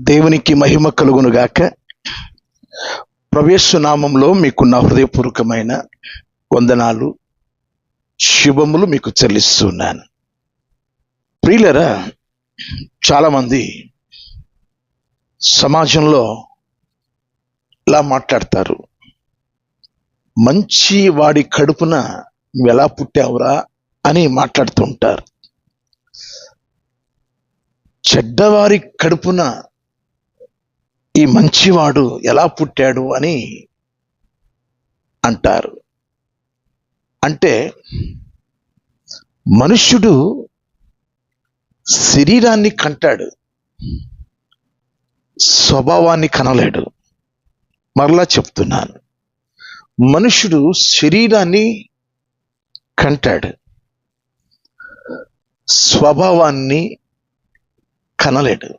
దేవునికి మహిమ కలుగును గాక. ప్రవేశ నామంలో మీకు నా హృదయపూర్వకమైన వందనాలు, శుభములు మీకు చెల్లిస్తున్నాను. ప్రియులరా, చాలామంది సమాజంలో ఇలా మాట్లాడతారు, మంచి వాడి కడుపున నువ్వెలా పుట్టావురా అని మాట్లాడుతూ ఉంటారు. చెడ్డవారి కడుపున ఈ మంచివాడు ఎలా పుట్టాడు అని అంటారు. అంటే మనుష్యుడు శరీరాన్ని కంటాడు, స్వభావాన్ని కనలేడు. మరలా చెప్తున్నాను, మనుష్యుడు శరీరాన్ని కంటాడు, స్వభావాన్ని కనలేడు.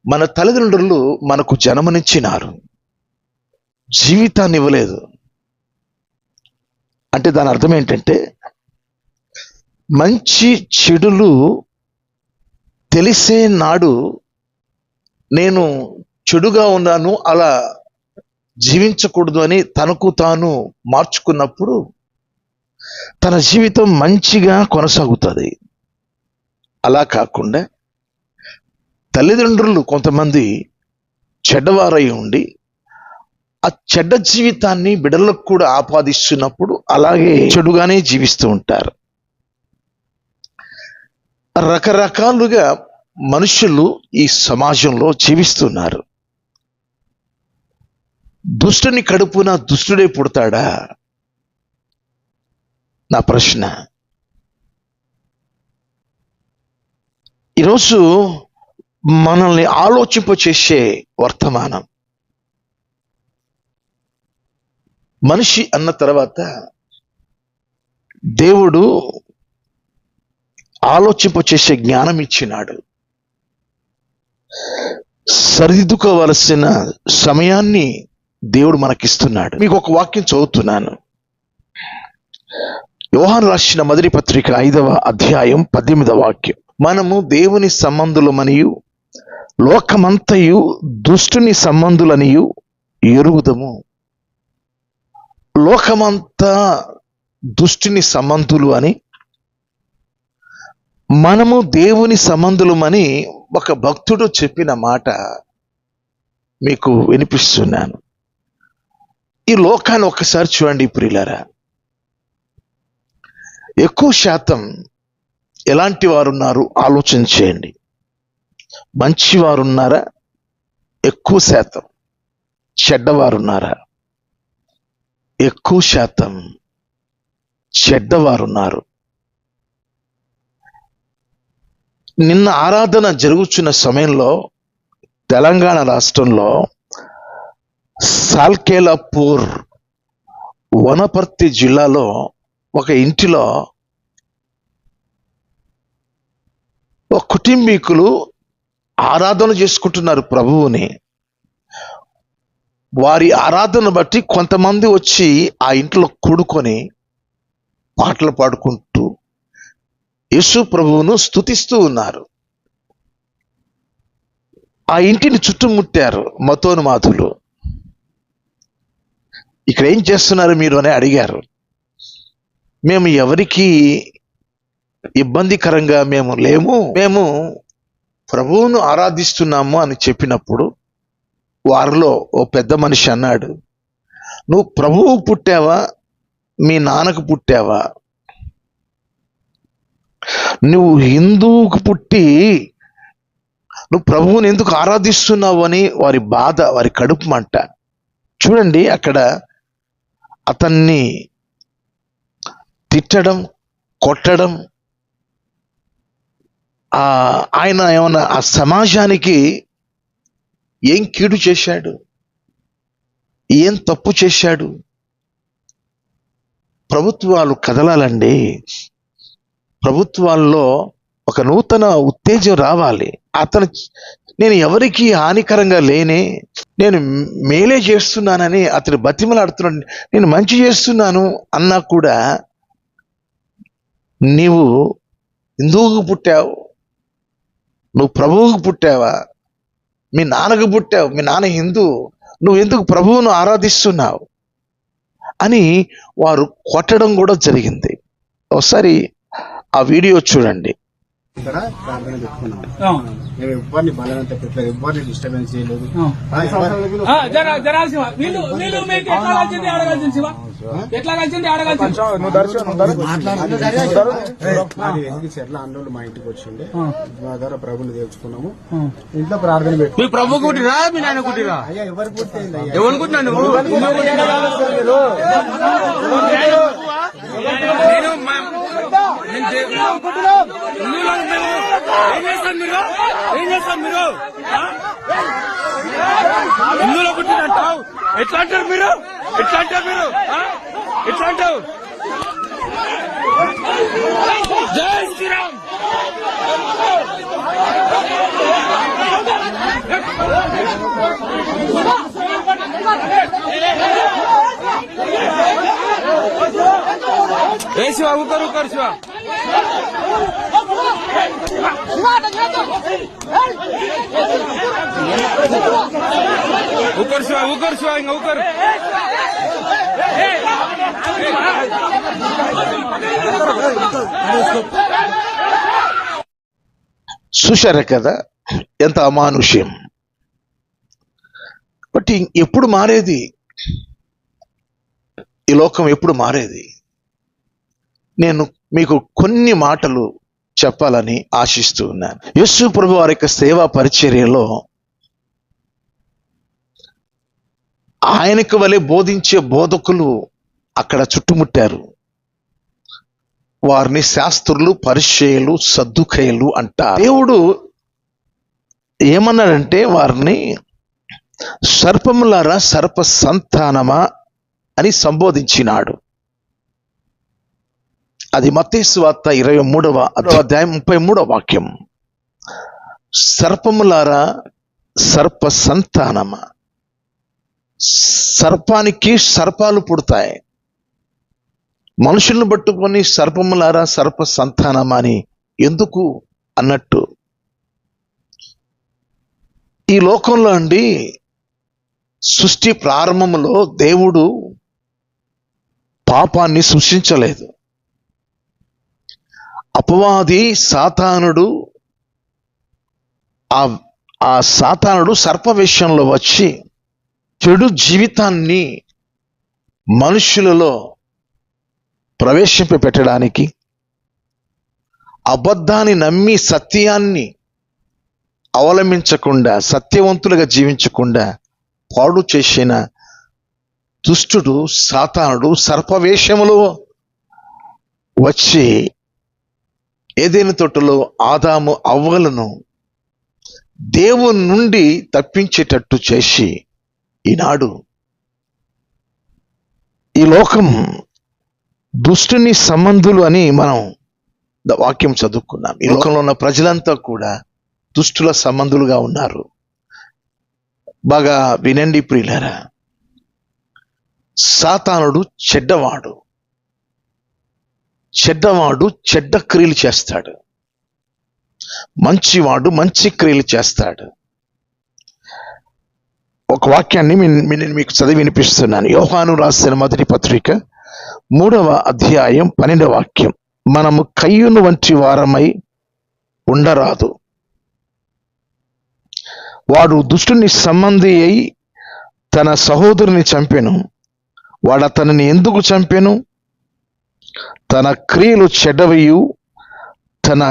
మన తల్లిదండ్రులు మనకు జన్మనిచ్చినారు, జీవితాన్ని ఇవ్వలేదు. అంటే దాని అర్థం ఏంటంటే, మంచి చెడులు తెలిసే నాడు నేను చెడుగా ఉన్నాను, అలా జీవించకూడదు అని తనకు తాను మార్చుకున్నప్పుడు తన జీవితం మంచిగా కొనసాగుతుంది. అలా కాకుండా తల్లిదండ్రులు కొంతమంది చెడ్డవారై ఉండి ఆ చెడ్డ జీవితాన్ని బిడ్డలకు కూడా ఆపాదిస్తున్నప్పుడు అలాగే చెడుగానే జీవిస్తూ ఉంటారు. రకరకాలుగా మనుషులు ఈ సమాజంలో జీవిస్తున్నారు. దుష్టుని కడుపున దుష్టుడే పుడతాడా? నా ప్రశ్న. ఈరోజు మనల్ని ఆలోచింపచేసే వర్తమానం. మనిషి అన్న తర్వాత దేవుడు ఆలోచింపచేసే జ్ఞానం ఇచ్చినాడు. సరిదిద్దుకోవలసిన సమయాన్ని దేవుడు మనకిస్తున్నాడు. మీకు ఒక వాక్యం చదువుతున్నాను. యోహాను రాసిన మొదటి పత్రిక 5వ అధ్యాయం 18వ వాక్యం. మనము దేవుని సంబంధులమనియు లోకమంతయు దుష్టుని సంబంధులనియు ఎరుగుదము. లోకమంతా దుష్టుని సంబంధులు అని, మనము దేవుని సంబంధులమని ఒక భక్తుడు చెప్పిన మాట మీకు వినిపిస్తున్నాను. ఈ లోకాన్ని ఒక్కసారి చూడండి ప్రియులారా. ఎక్కువ శాతం ఎలాంటి వారు ఉన్నారు ఆలోచన చేయండి. మంచివారున్నారా? ఎక్కువ శాతం. చెడ్డవారున్నారా? ఎక్కువ శాతం చెడ్డవారున్నారు. నిన్న ఆరాధన జరుగుతున్న సమయంలో తెలంగాణ రాష్ట్రంలో సాల్కేలాపూర్ వనపర్తి జిల్లాలో ఒక ఇంటిలో ఒక కుటుంబీకులు ఆరాధన చేసుకుంటున్నారు ప్రభువుని. వారి ఆరాధన బట్టి కొంతమంది వచ్చి ఆ ఇంట్లో కూడుకొని పాటలు పాడుకుంటూ యేసు ప్రభువును స్తుతిస్తూ ఉన్నారు. ఆ ఇంటిని చుట్టుముట్టారు మతోన్మాదులు. ఇక్కడ ఏం చేస్తున్నారు మీరు అని అడిగారు. మేము ఎవరికి ఇబ్బందికరంగా మేము లేము, మేము ప్రభువును ఆరాధిస్తున్నాము అని చెప్పినప్పుడు వారిలో ఓ పెద్ద మనిషి అన్నాడు, నువ్వు ప్రభువు పుట్టావా, మీ నాన్నకు పుట్టావా? నువ్వు హిందువుకు పుట్టి నువ్వు ప్రభువుని ఎందుకు ఆరాధిస్తున్నావు అని వారి బాధ, వారి కడుపు మంట. చూడండి, అక్కడ అతన్ని తిట్టడం, కొట్టడం, ఆయన ఏమన్నా ఆ సమాజానికి ఏం కీడు చేశాడు, ఏం తప్పు చేశాడు? ప్రభుత్వాలు కదలాలండి. ప్రభుత్వాల్లో ఒక నూతన ఉత్తేజం రావాలి. నేను ఎవరికి హానికరంగా లేనే, నేను మేలే చేస్తున్నానని అతను బతిమలాడుతున్నాడు. నేను మంచి చేస్తున్నాను అన్నా కూడా నీవు హిందువుకు పుట్టావు, నువ్వు ప్రభువుకు పుట్టావా? మీ నాన్నకు పుట్టావు, మీ నాన్న హిందూ, నువ్వు ఎందుకు ప్రభువును ఆరాధిస్తున్నావు అని వారు కొట్టడం కూడా జరిగింది. ఒకసారి ఆ వీడియో చూడండి. ఇక్కడ ప్రార్థన పెట్టుకున్నాం. మేము ఎవరిని బలవంత పెట్టలేదు, ఎవరిని డిస్టర్బెన్స్ చేయలేదు. చెట్ల అన్నోళ్ళు మా ఇంటికి వచ్చిండే, మా ద్వారా ప్రభుని తెలుసుకున్నాము. ఇంట్లో ప్రార్థన పెట్టుకున్నాం. మీ ప్రభు కుట్టిరా, మీ నాయన కుట్టిరా? అయ్యా ఎవరు పుట్టింది? ఎవరు కుట్టినా నువ్వు? హిందువులో పుట్టినంటావు, ఎట్లా అంటారు మీరు? ఎట్లా అంటారు మీరు? ఎట్లా అంటావు? జై శ్రీరామ్. ఏ శివ, ఊకరు ఊకరు శివ. ఊకరు శివ, ఊకరు శివ, ఇంకా ఊకరు. చూశారు కదా ఎంత అమానుష్యం. బట్ ఎప్పుడు మారేది ఈ లోకం? ఎప్పుడు మారేది? నేను మీకు కొన్ని మాటలు చెప్పాలని ఆశిస్తూ ఉన్నాను. యేసు ప్రభు వారి యొక్క సేవా పరిచర్యలో ఆయనకు వలె బోధించే బోధకులు అక్కడ చుట్టుముట్టారు. వారిని శాస్త్రులు, పరిచయులు, సద్దుకయ్యులు అంటారు. దేవుడు ఏమన్నాడంటే వారిని సర్పములారా, సర్ప సంతానమా అని సంబోధించినాడు. అది మత్తయి సువార్త 23వ అధ్యాయం 33వ వాక్యం. సర్పములారా, సర్ప సంతానమా. సర్పానికి సర్పాలు పుడతాయి. మనుషులను పట్టుకొని సర్పములారా, సర్ప సంతానమా అని ఎందుకు అన్నట్టు, ఈ లోకంలో అండి సృష్టి ప్రారంభంలో దేవుడు పాపాన్ని సృష్టించలేదు. అపవాది సాతానుడు, ఆ సాతానుడు సర్పవేషంలో వచ్చి చెడు జీవితాన్ని మనుషులలో ప్రవేశింపబెట్టడానికి, అబద్ధాన్ని నమ్మి సత్యాన్ని అవలంబించకుండా, సత్యవంతులుగా జీవించకుండా పాడు చేసిన దుష్టుడు సాతానుడు సర్పవేషములో వచ్చి ఏదైనా తోటలో ఆదాము అవ్వలను దేవుని నుండి తప్పించేటట్టు చేసి ఈనాడు ఈ లోకం దుష్టుని సంబంధులు అని మనం వాక్యం చదువుకున్నాం. ఈ లోకంలో ఉన్న ప్రజలంతా కూడా దుష్టుల సంబంధులుగా ఉన్నారు. బాగా వినండి ప్రియులారా. సాతానుడు చెడ్డవాడు చెడ్డ క్రియలు చేస్తాడు. మంచివాడు మంచి క్రియలు చేస్తాడు. ఒక వాక్యాన్ని నేను మీకు చదివి వినిపిస్తున్నాను. యోహాను రాసిన మొదటి పత్రిక 3వ అధ్యాయం 12వ వాక్యం. మనము కయ్యూను వంటి వారమై ఉండరాదు. వాడు దుష్టుని సంబంధి అయి తన సహోదరుని చంపెను. వాడు అతనిని ఎందుకు చంపెను? తన క్రియలు చెడ్డవయు, తన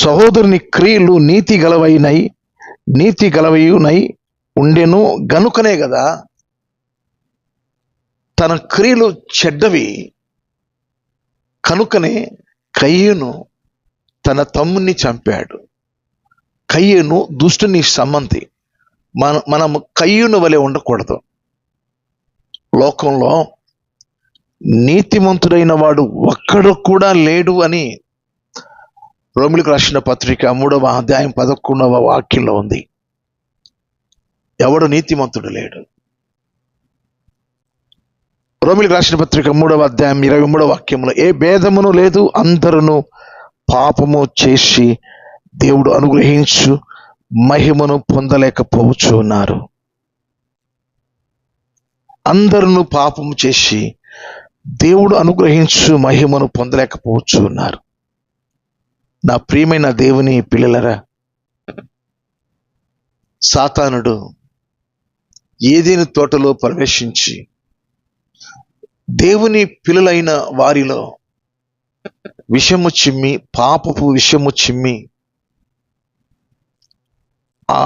సహోదరుని క్రియలు నీతి గలవయునై ఉండెను గనుకనే కదా. తన క్రియలు చెడ్డవి కనుకనే కయ్యూను తన తమ్ముని చంపాడు. కయ్యూను దుష్టుని సంబంధి. మనము కయ్యూను వలె ఉండకూడదు. లోకంలో నీతిమంతుడైన వాడు ఒక్కడు కూడా లేడు అని రోమిలకు రాసిన పత్రిక 3వ అధ్యాయం 11వ వాక్యంలో ఉంది. ఎవడు నీతిమంతుడు లేడు. రోమిలకు రాసిన పత్రిక 3వ అధ్యాయం 23వ వాక్యంలో ఏ భేదమును లేదు, అందరూ పాపము చేసి దేవుడు అనుగ్రహించు మహిమను పొందలేకపోవచ్చు ఉన్నారు. అందరూ పాపము చేసి దేవుడు అనుగ్రహించు మహిమను పొందలేకపోవచ్చు ఉన్నారు. నా ప్రియమైన దేవుని పిల్లలరా, సాతానుడు ఏదైనా తోటలో ప్రవేశించి దేవుని పిల్లలైన వారిలో విషము చిమ్మి, పాపపు విషము చిమ్మి, ఆ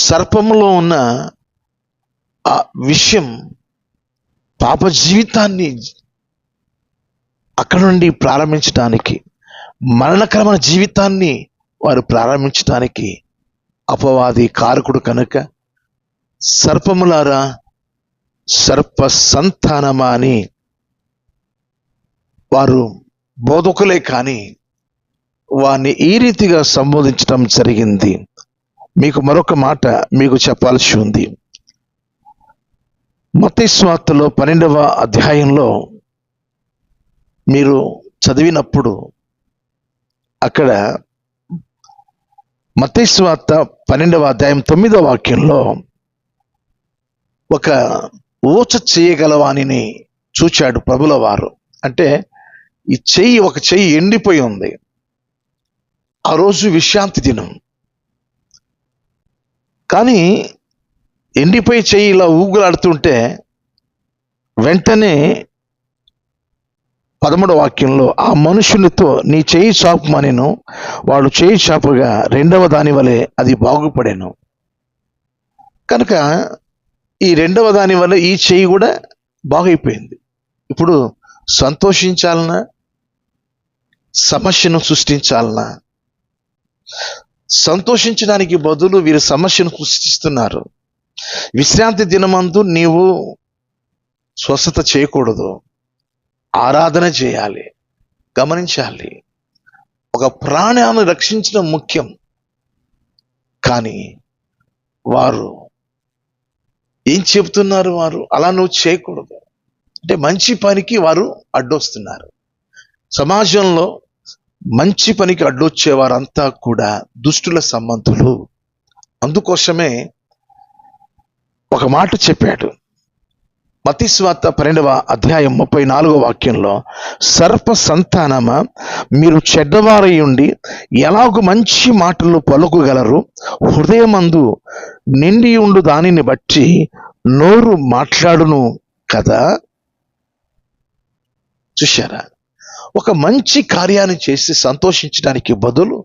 సర్పములో ఉన్న ఆ విషయం పాప జీవితాన్ని అక్కడ నుండి ప్రారంభించడానికి, మరణకరమైన జీవితాన్ని వారు ప్రారంభించడానికి అపవాది కారకుడు కనుక, సర్పములారా, సర్ప సంతానమా అని వారు బోధకులే కానీ వారిని ఈ రీతిగా సంబోధించడం జరిగింది. మీకు మరొక మాట మీకు చెప్పాల్సి ఉంది. మత్తయి సువార్తలో 12వ అధ్యాయంలో మీరు చదివినప్పుడు అక్కడ మత్తయి సువార్త 12వ అధ్యాయం 9వ వాక్యంలో ఒక ఊచ చేయగలవానిని చూచాడు ప్రభుల వారు. అంటే ఈ ఒక చెయ్యి ఎండిపోయి ఉంది. ఆ రోజు విశ్రాంతి దినం, కానీ ఎండిపోయి చెయ్యి ఇలా ఊగులాడుతుంటే వెంటనే 13వ వాక్యంలో ఆ మనుషునితో నీ చెయ్యి చాపమనెను. వాడు చెయ్యి చాపగా రెండవ దాని వలె అది బాగుపడాను. కనుక ఈ రెండవ దాని వల్ల ఈ చెయ్యి కూడా బాగైపోయింది. ఇప్పుడు సంతోషించాలన్నా, సమస్యను సృష్టించాలన్నా? సంతోషించడానికి బదులు వీరు సమస్యను సృష్టిస్తున్నారు. విశ్రాంతి దినమందు నీవు స్వస్థత చేయకూడదు, ఆరాధన చేయాలి. గమనించాలి, ఒక ప్రాణాన్ని రక్షించడం ముఖ్యం. కానీ వారు ఏం చెబుతున్నారు? వారు అలా నువ్వు చేయకూడదు అంటే మంచి పనికి వారు అడ్డొస్తున్నారు. సమాజంలో మంచి పనికి అడ్డొచ్చేవారంతా కూడా దుష్టుల సంబంధులు. అందుకోసమే ఒక మాట చెప్పాడు మత్తయి సువార్త 12వ అధ్యాయం 34వ వాక్యంలో, సర్ప సంతానమా, మీరు చెడ్డవారై ఉండి ఎలాగూ మంచి మాటలు పలుకుగలరు? హృదయమందు నిండి ఉండు దానిని బట్టి నోరు మాట్లాడును కదా. చూశారా? ఒక మంచి కార్యాన్ని చేసి సంతోషించడానికి బదులు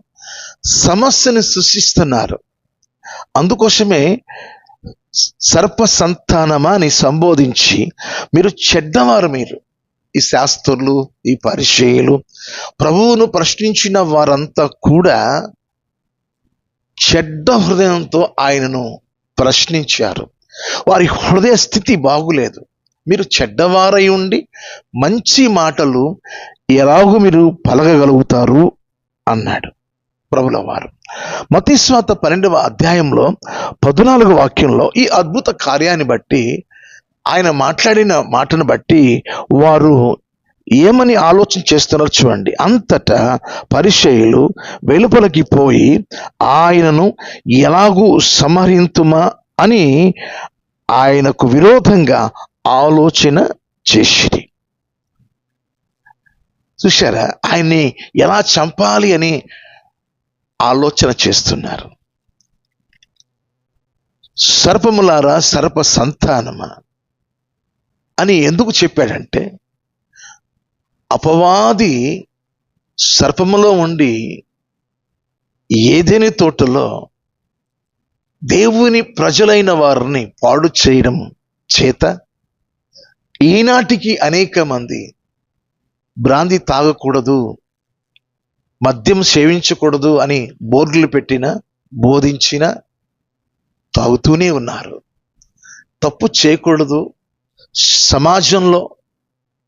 సమస్యను సృష్టిస్తున్నారు. అందుకోసమే సర్ప సంతానమా అని సంబోధించి, మీరు చెడ్డవారు, మీరు ఈ శాస్త్రులు, ఈ పరిచయులు, ప్రభువును ప్రశ్నించిన వారంతా కూడా చెడ్డ హృదయంతో ఆయనను ప్రశ్నించారు. వారి హృదయ స్థితి బాగులేదు. మీరు చెడ్డవారై ఉండి మంచి మాటలు ఎలాగూ మీరు పలకగలుగుతారు అన్నాడు ప్రభుల వారు. మత్తయి సువార్త 12వ అధ్యాయంలో 14వ వాక్యంలో ఈ అద్భుత కార్యాన్ని బట్టి, ఆయన మాట్లాడిన మాటను బట్టి వారు ఏమని ఆలోచన చేస్తున్నారో చూడండి. అంతటా పరిసయ్యులు వెలుపలికి పోయి ఆయనను ఎలాగూ సంహరింతుమా అని ఆయనకు విరోధంగా ఆలోచన చేసిరి. చూశారా? ఆయన్ని ఎలా చంపాలి అని ఆలోచన చేస్తున్నారు. సర్పములారా, సర్ప సంతానమా అని ఎందుకు చెప్పాడంటే, అపవాది సర్పములో ఉండి ఏదైనా తోటలో దేవుని ప్రజలైన వారిని పాడు చేయడం చేత ఈనాటికి అనేక మంది బ్రాందీ తాగకూడదు, మద్యం సేవించకూడదు అని బోర్డులు పెట్టిన, బోధించిన తాగుతూనే ఉన్నారు. తప్పు చేయకూడదు, సమాజంలో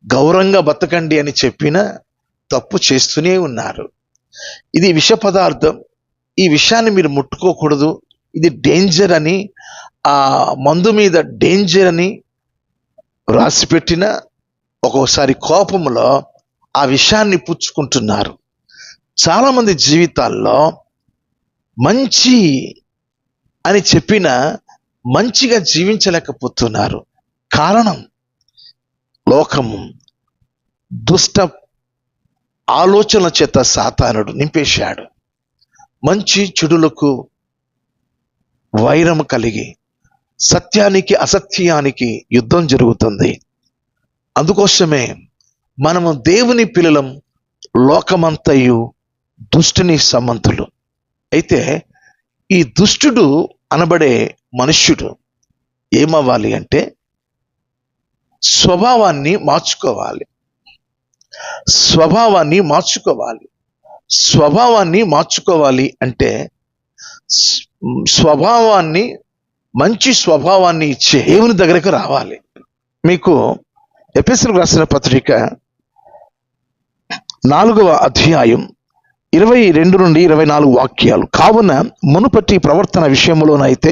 గౌరవంగా బతకండి అని చెప్పిన తప్పు చేస్తూనే ఉన్నారు. ఇది విష పదార్థం, ఈ విషయాన్ని మీరు ముట్టుకోకూడదు, ఇది డేంజర్ అని, ఆ మందు మీద డేంజర్ అని రాసిపెట్టిన ఒక్కోసారి కోపంలో ఆ విషయాన్ని పుచ్చుకుంటున్నారు. చాలామంది జీవితాల్లో మంచి అని చెప్పినా మంచిగా జీవించలేకపోతున్నారు. కారణం లోకము, దుష్ట ఆలోచనల చేత సాతానుడు నింపేశాడు. మంచి చెడులకు వైరం కలిగి సత్యానికి అసత్యానికి యుద్ధం జరుగుతుంది. అందుకోసమే మనము దేవుని పిల్లలం, లోకమంతయు దుష్టుని సమంతులు. అయితే ఈ దుష్టుడు అనబడే మనుష్యుడు ఏమవ్వాలి అంటే స్వభావాన్ని మార్చుకోవాలి. స్వభావాన్ని మార్చుకోవాలి. స్వభావాన్ని మార్చుకోవాలి అంటే స్వభావాన్ని, మంచి స్వభావాన్ని ఇచ్చే దేవుని దగ్గరకు రావాలి. మీకు ఎఫెసీయులకు రాసిన పత్రిక 4వ అధ్యాయం 22 నుండి 24 వాక్యాలు. కావున మునుపటి ప్రవర్తన విషయంలోనైతే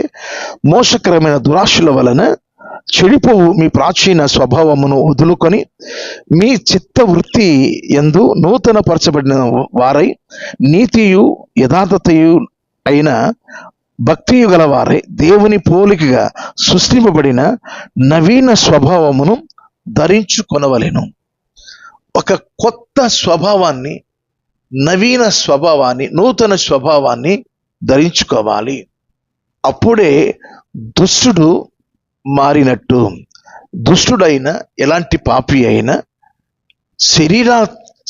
మోసకరమైన దురాశల వలన చెడిపోవు మీ ప్రాచీన స్వభావమును వదులుకొని మీ చిత్త వృత్తి యందు నూతన పరచబడిన వారై నీతియు యథార్థతయు అయిన భక్తియు గల వారై దేవుని పోలికగా సృష్టింపబడిన నవీన స్వభావమును ధరించుకొనవలెను. ఒక కొత్త స్వభావాన్ని, నవీన స్వభావాన్ని, నూతన స్వభావాన్ని ధరించుకోవాలి. అప్పుడే దుష్టుడు మారినట్టు. దుష్టుడైన ఎలాంటి పాపి అయినా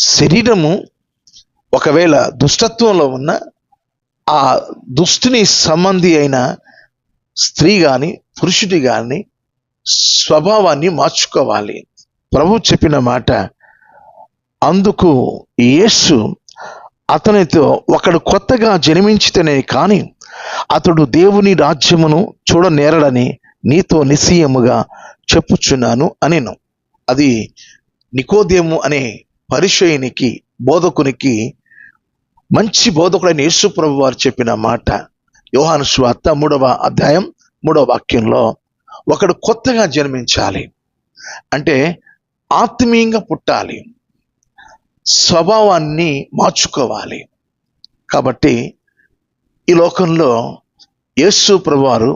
శరీరము ఒకవేళ దుష్టత్వంలో ఉన్న ఆ దుష్టుని సంబంధి అయిన స్త్రీ కానీ పురుషుడి కానీ స్వభావాన్ని మార్చుకోవాలి. ప్రభు చెప్పిన మాట, అందుకు యేసు అతనితో, ఒకడు కొత్తగా జన్మించితేనే కాని అతడు దేవుని రాజ్యమును చూడనేరడని నీతో నిశ్చయముగా చెప్పుచున్నాను అనెను. అది నికోదేము అనే పరిసయ్యునికి, బోధకునికి, మంచి బోధకుడైన యేసు ప్రభు వారు చెప్పిన మాట. యోహాను సువార్త 3వ అధ్యాయం 3వ వాక్యంలో ఒకడు కొత్తగా జన్మించాలి అంటే ఆత్మీయంగా పుట్టాలి, స్వభావాన్ని మార్చుకోవాలి. కాబట్టి ఈ లోకంలో యేసు ప్రభువారు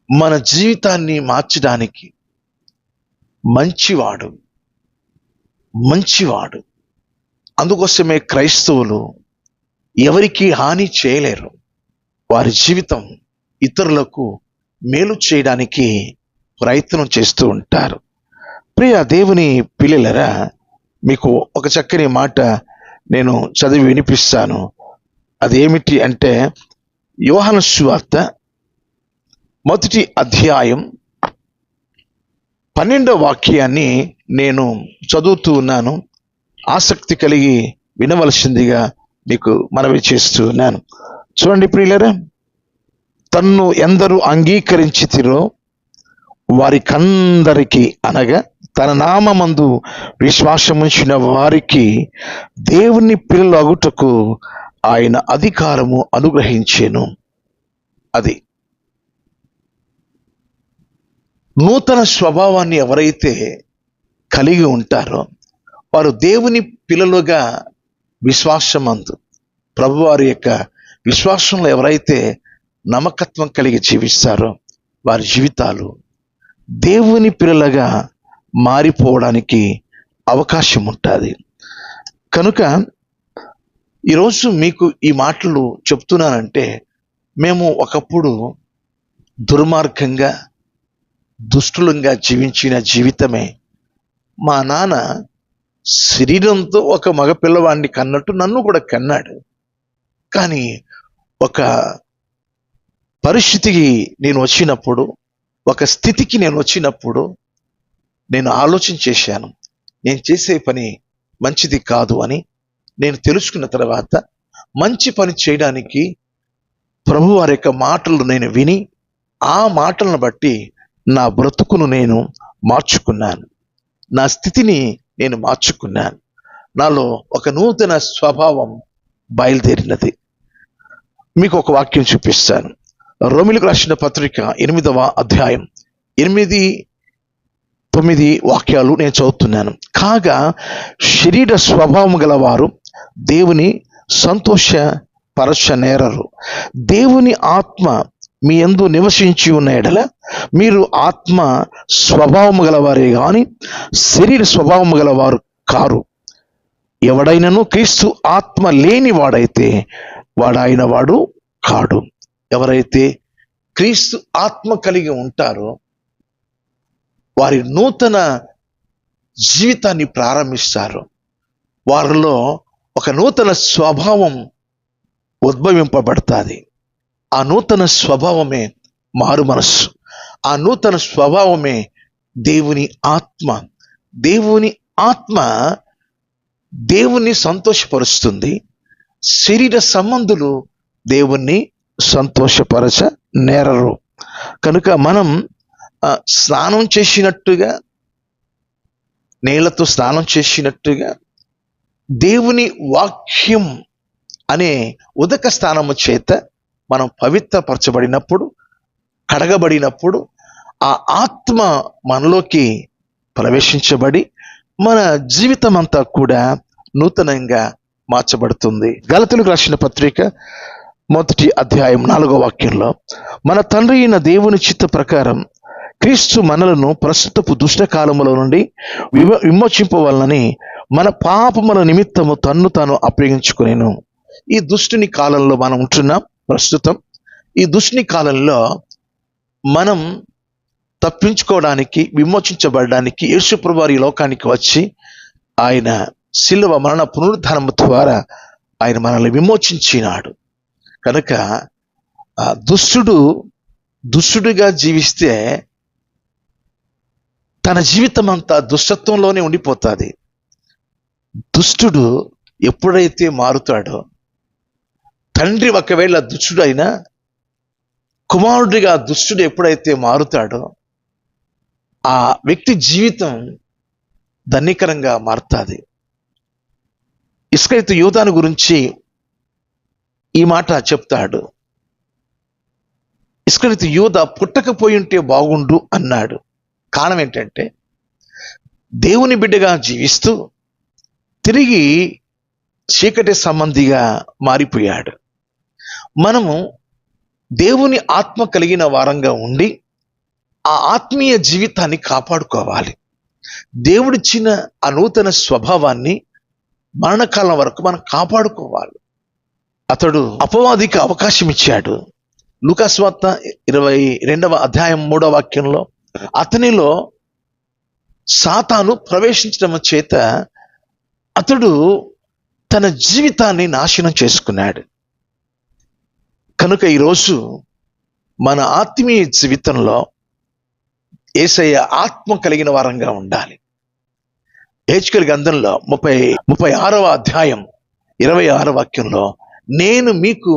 మన జీవితాన్ని మార్చడానికి మంచివాడు. అందుకోసమే క్రైస్తవులు ఎవరికి హాని చేయలేరు. వారి జీవితం ఇతరులకు మేలు చేయడానికి ప్రయత్నం చేస్తూ ఉంటారు. ప్రియ దేవుని పిల్లలరా, మీకు ఒక చక్కని మాట నేను చదివి వినిపిస్తాను. అదేమిటి అంటే యోహాను సువార్త 1వ అధ్యాయం 12వ వాక్యాన్ని నేను చదువుతూ ఉన్నాను. ఆసక్తి కలిగి వినవలసిందిగా మీకు మనవి చేస్తూ ఉన్నాను. చూడండి ప్రియులరా, తన్ను ఎందరూ అంగీకరించితిరో వారికందరికి, అనగా తన నామమందు విశ్వాసముంచిన వారికి దేవుని పిల్లలు అగుటకు ఆయన అధికారము అనుగ్రహించెను. అది నూతన స్వభావాన్ని ఎవరైతే కలిగి ఉంటారో వారు దేవుని పిల్లలుగా విశ్వాసమందు, ప్రభువారి యొక్క విశ్వాసంలో ఎవరైతే నమ్మకత్వం కలిగి జీవిస్తారో వారి జీవితాలు దేవుని పిల్లలుగా మారిపోవడానికి అవకాశం ఉంటుంది. కనుక ఈరోజు మీకు ఈ మాటలు చెప్తున్నానంటే, మేము ఒకప్పుడు దుర్మార్గంగా, దుష్టులంగా జీవించిన జీవితమే. మా నాన్న శరీరంతో ఒక మగ పిల్లవాడిని కన్నట్టు నన్ను కూడా కన్నాడు. కానీ ఒక పరిస్థితికి నేను వచ్చినప్పుడు, ఒక స్థితికి నేను వచ్చినప్పుడు నేను ఆలోచన చేశాను, నేను చేసే పని మంచిది కాదు అని నేను తెలుసుకున్న తర్వాత మంచి పని చేయడానికి ప్రభు వారి యొక్క మాటలు నేను విని ఆ మాటలను బట్టి నా బ్రతుకును నేను మార్చుకున్నాను, నా స్థితిని నేను మార్చుకున్నాను. నాలో ఒక నూతన స్వభావం బయలుదేరినది. మీకు ఒక వాక్యం చూపిస్తాను. రోమీయులకు రాసిన పత్రిక 8వ అధ్యాయం 8-9 వాక్యాలు నేను చదువుతున్నాను. కాగా శరీర స్వభావం గలవారు దేవుని సంతోష పరచనేరరు. దేవుని ఆత్మ మీ యందు నివసించి ఉన్న ఎడల మీరు ఆత్మ స్వభావము గలవారే గాని శరీర స్వభావము గలవారు కారు. ఎవడైనను క్రీస్తు ఆత్మ లేని వాడైతే వాడాయన వాడు కాడు. ఎవరైతే క్రీస్తు ఆత్మ కలిగి ఉంటారో వారి నూతన జీవితాన్ని ప్రారంభిస్తారు. వారిలో ఒక నూతన స్వభావం ఉద్భవింపబడుతుంది. ఆ నూతన స్వభావమే మారు మనస్సు. ఆ నూతన స్వభావమే దేవుని ఆత్మ. దేవుని ఆత్మ దేవుణ్ణి సంతోషపరుస్తుంది. శరీర సంబంధులు దేవుణ్ణి సంతోషపరచ నేరరు. కనుక మనం స్నానం చేసినట్టుగా, నీళ్లతో స్నానం చేసినట్టుగా దేవుని వాక్యం అనే ఉదక స్నానము చేత మనం పవిత్రపరచబడినప్పుడు, కడగబడినప్పుడు ఆ ఆత్మ మనలోకి ప్రవేశించబడి మన జీవితం అంతా కూడా నూతనంగా మార్చబడుతుంది. గలతీయులకు రాసిన పత్రిక 1వ అధ్యాయం 4వ వాక్యంలో, మన తండ్రి అయిన దేవుని చిత్త ప్రకారం క్రీస్తు మనలను ప్రస్తుతపు దుష్టకాలములో నుండి విమోచింపవలనని మన పాపముల నిమిత్తము తన్ను తాను అప్పగించుకొనెను. ఈ దుష్టుని కాలంలో మనం ఉంటున్నాం. ప్రస్తుతం ఈ దుష్టుని కాలంలో మనం తప్పించుకోవడానికి, విమోచించబడడానికి యేసుప్రభువు ఈ లోకానికి వచ్చి ఆయన శిలువ మరణ పునరుద్ధానము ద్వారా ఆయన మనల్ని విమోచించినాడు. కనుక దుష్టుడిగా జీవిస్తే తన జీవితం అంతా దుష్టత్వంలోనే ఉండిపోతుంది. దుష్టుడు ఎప్పుడైతే మారుతాడో, తండ్రి ఒకవేళ దుష్టుడైనా కుమారుడిగా దుష్టుడు ఎప్పుడైతే మారుతాడో ఆ వ్యక్తి జీవితం ధన్యకరంగా మారుతుంది. ఇస్కరియోతు యూదాను గురించి ఈ మాట చెప్తాడు. ఇస్కరియోతు యూదా పుట్టకపోయి ఉంటే బాగుండు అన్నాడు. కారణం ఏంటంటే దేవుని బిడ్డగా జీవిస్తూ తిరిగి చీకటి సంబంధిగా మారిపోయాడు. మనము దేవుని ఆత్మ కలిగిన వారంగా ఉండి ఆ ఆత్మీయ జీవితాన్ని కాపాడుకోవాలి. దేవుడిచ్చిన ఆ నూతన స్వభావాన్ని మరణకాలం వరకు మనం కాపాడుకోవాలి. అతడు అపవాదికి అవకాశం ఇచ్చాడు. లూకాసు వార్త 22వ అధ్యాయం 3వ వాక్యంలో అతనిలో సాతాను ప్రవేశించడం చేత అతడు తన జీవితాన్ని నాశనం చేసుకున్నాడు. కనుక ఈరోజు మన ఆత్మీయ జీవితంలో యేసయ్య ఆత్మ కలిగిన వారంగా ఉండాలి. హెచ్కేల్ గ్రంథంలో 36వ అధ్యాయం 26వ వాక్యంలో, నేను మీకు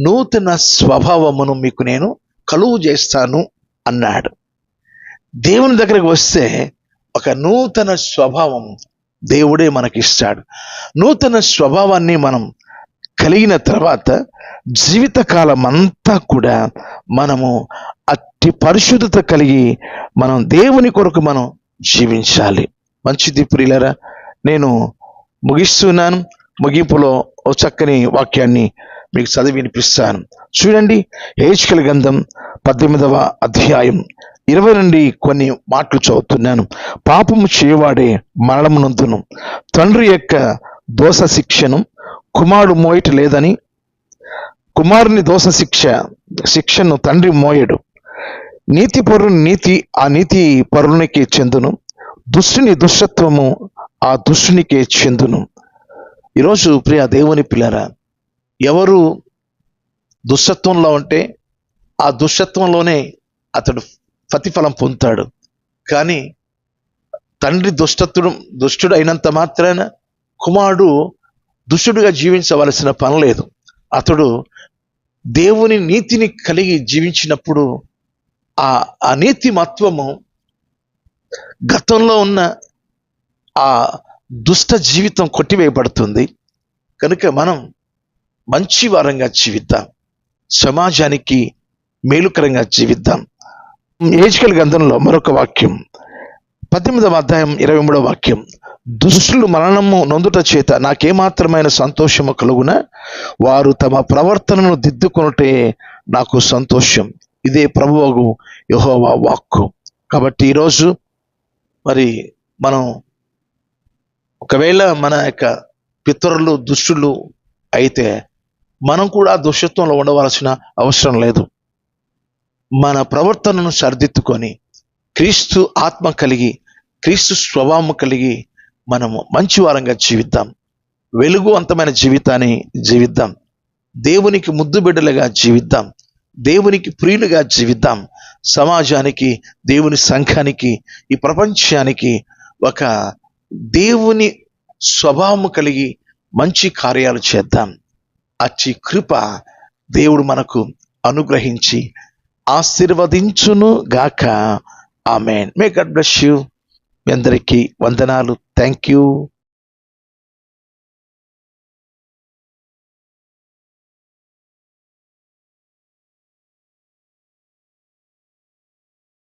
నూతన స్వభావమును మీకు నేను కలుగు చేస్తాను అన్నాడు. దేవుని దగ్గరకు వస్తే ఒక నూతన స్వభావం దేవుడే మనకిస్తాడు. నూతన స్వభావాన్ని మనం కలిగిన తర్వాత జీవితకాలం అంతా కూడా మనము అట్టి పరిశుద్ధత కలిగి మనం దేవుని కొరకు మనం జీవించాలి. మంచిది ప్రియులారా, నేను ముగిస్తున్నాను. ముగింపులో ఓ చక్కని వాక్యాన్ని మీకు చదివి వినిపిస్తాను. చూడండి, హెచ్కేల్ గ్రంథం 18వ అధ్యాయం 20 నుండి కొన్ని మాటలు చదువుతున్నాను. పాపము చేయవాడే మరణమునందును తండ్రి యొక్క దోష శిక్షను కుమారుడు మోయట లేదని, కుమారుని దోష శిక్షను తండ్రి మోయడు. నీతి పరుని నీతి ఆ నీతి పరునికే చెందును, దుష్టుని దుష్టత్వము ఆ దుష్టునికే చెందును. ఈరోజు ప్రియ దేవుని పిల్లరా, ఎవరు దుష్టత్వంలో ఉంటే ఆ దుష్టత్వంలోనే అతడు ప్రతిఫలం పొందుతాడు. కానీ తండ్రి దుష్టుడు అయినంత మాత్రాన కుమారుడు దుష్టుడుగా జీవించవలసిన పని లేదు. అతడు దేవుని నీతిని కలిగి జీవించినప్పుడు ఆ నీతి మత్వము గతంలో ఉన్న ఆ దుష్ట జీవితం కొట్టివేయబడుతుంది. కనుక మనం మంచి వారంగా జీవిద్దాం, సమాజానికి మేలుకరంగా జీవిద్దాం. హెచ్కేల్ గ్రంథంలో మరొక వాక్యం 18వ అధ్యాయం 23వ వాక్యం, దుష్టులు మరణము నొందుట చేత నాకేమాత్రమైన సంతోషము కలుగున వారు తమ ప్రవర్తనను దిద్దుకొనుటే నాకు సంతోషం. ఇదే ప్రభువగు యెహోవా వాక్కు. కాబట్టి ఈరోజు మరి మనం ఒకవేళ మన యొక్క పితరులు దుష్టులు అయితే మనం కూడా దుష్టత్వంలో ఉండవలసిన అవసరం లేదు. మన ప్రవర్తనను సరిదిద్దుకొని క్రీస్తు ఆత్మ కలిగి క్రీస్తు స్వభావం కలిగి మనము మంచి వారంగా జీవిద్దాం. వెలుగువంతమైన జీవితాన్ని జీవిద్దాం. దేవునికి ముద్దు బిడ్డలుగా జీవిద్దాం. దేవునికి ప్రియులుగా జీవిద్దాం. సమాజానికి, దేవుని సంఘానికి, ఈ ప్రపంచానికి ఒక దేవుని స్వభావం కలిగి మంచి కార్యాలు చేద్దాం. అచ్చి కృప దేవుడు మనకు అనుగ్రహించి ఆశీర్వదించును గాక. Amen. May God bless you. మీ అందరికీ వందనాలు. Thank you.